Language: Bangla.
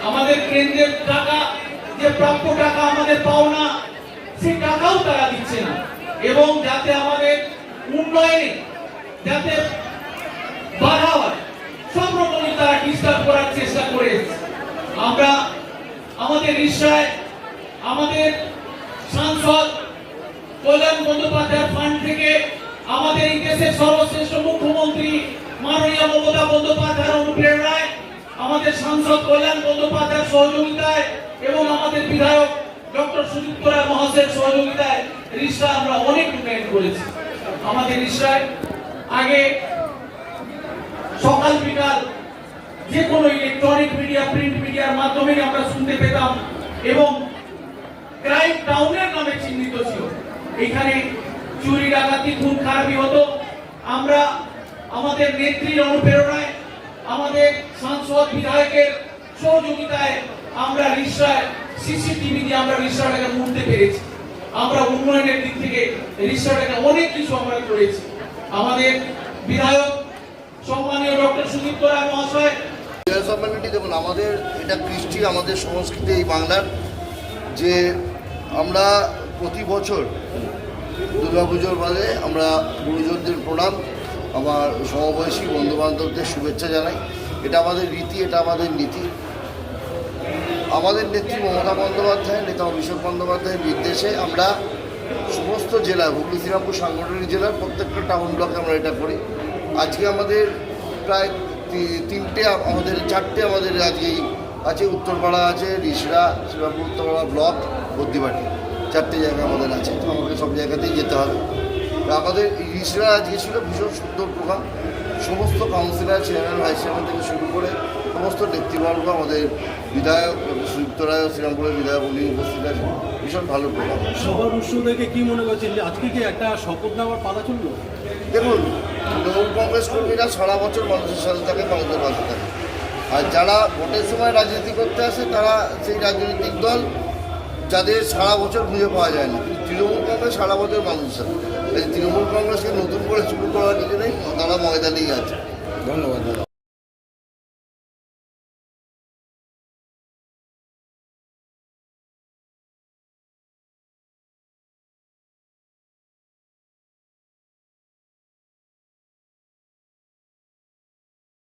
আমাদের কেন্দ্রের টাকা, যে প্রাপ্য টাকা আমাদের পাওনা, সেই টাকাও তারা দিচ্ছে না, এবং যাতে আমাদের উন্নয়নে যাতে বাধা হয় সব রকমই তারা ডিস্টার্ব করার চেষ্টা করে এসেছে। আমরা আমাদের রিসায় আমাদের সাংসদ কল্যাণ বন্দ্যোপাধ্যায়ের ফান্ড থেকে আমাদের এই দেশের সর্বশ্রেষ্ঠ মুখ্যমন্ত্রী মাননীয় মমতা বন্দ্যোপাধ্যায়ের অনুপ্রেরণায়, আমাদের সাংসদ কল্যাণ বন্দ্যোপাধ্যায়ের সহযোগিতায় এবং আমাদের বিধায়ক ডক্টর সুদীপ্ত রায় মহাশয়ের সহযোগিতায় রিসা আমরা অনেক উন্নয়ন করেছি। আমাদের রিসায় আগে সকাল বিকাল যে কোনো ইলেকট্রনিক মিডিয়া, প্রিন্ট মিডিয়ার মাধ্যমে আমরা শুনতে পেতাম এবং ক্রাইম টাউনের নামে চিহ্নিত ছিল। এখানে চুরি, ডাকাতি, খুন খারাপি হতো। আমরা আমাদের নেত্রীর অনুপ্রেরণায়, আমাদের সাংসদ বিধায়কের সহযোগিতায় আমরা রিসায় সিসিটিভি দিয়ে আমরা রিসাটাকে মুড়তে পেরেছি। আমরা উন্নয়নের দিক থেকে রিসাটাকে অনেক কিছু আমরা করেছি। আমাদের বিধায়ক সম্মানীয় ডক্টর সুদীপ্ত রায় মহাশয়, দেখুন, আমাদের এটা কৃষ্টি, আমাদের সংস্কৃতি এই বাংলার, যে আমরা প্রতি বছর দুর্গাপুজোর বাদে আমরা গুরুজনদের প্রণাম, আমার সমবয়সী বন্ধুবান্ধবদের শুভেচ্ছা জানাই। এটা আমাদের রীতি, এটা আমাদের নীতি। আমাদের নেত্রী মমতা বন্দ্যোপাধ্যায়, নেতা অভিষেক বন্দ্যোপাধ্যায়ের নির্দেশে আমরা সমস্ত জেলা, হুগলি শ্রীরামপুর সাংগঠনিক জেলার প্রত্যেকটা টাউন ব্লকে আমরা এটা করি। আজকে আমাদের প্রায় চারটে আমাদের আজকে আছে। উত্তরপাড়া আছে, রিসরা, শ্রীরামপুর উত্তরপাড়া ব্লক, বদ্দিবাটি, চারটে জায়গা আমাদের আছে। তো আমাকে সব জায়গাতেই যেতে হবে। আমাদের রিসরা আজকে ছিল ভীষণ সুন্দর প্রোগ্রাম। সমস্ত কাউন্সিলর, চেয়ারম্যান, ভাইস চেয়ারম্যান থেকে শুরু করে সমস্ত নেতৃবর্গ, আমাদের বিধায়ক সুদীপ্ত রায়, শ্রীরামপুরের বিধায়ক, উনি উপস্থিত আছেন। ভীষণ ভালো প্রোগ্রাম। সবার উৎস থেকে কি মনে করছেন যে আজকে কি একটা শপথ নেওয়ার পালা চললো? দেখুন, তৃণমূল কংগ্রেস কর্মীরা সারা বছর মানুষের সাথে থাকে, মানুষের পাশে থাকে। আর যারা ভোটের সময় রাজনীতি করতে আসে তারা সেই রাজনৈতিক দল যাদের সারা বছর খুঁজে পাওয়া যায় না। কিন্তু তৃণমূল কংগ্রেস সারা বছর মানুষের সাথে। তৃণমূল কংগ্রেসকে নতুন করে শুরু করার কিছু নেই, তারা ময়দানেই আছে। ধন্যবাদ।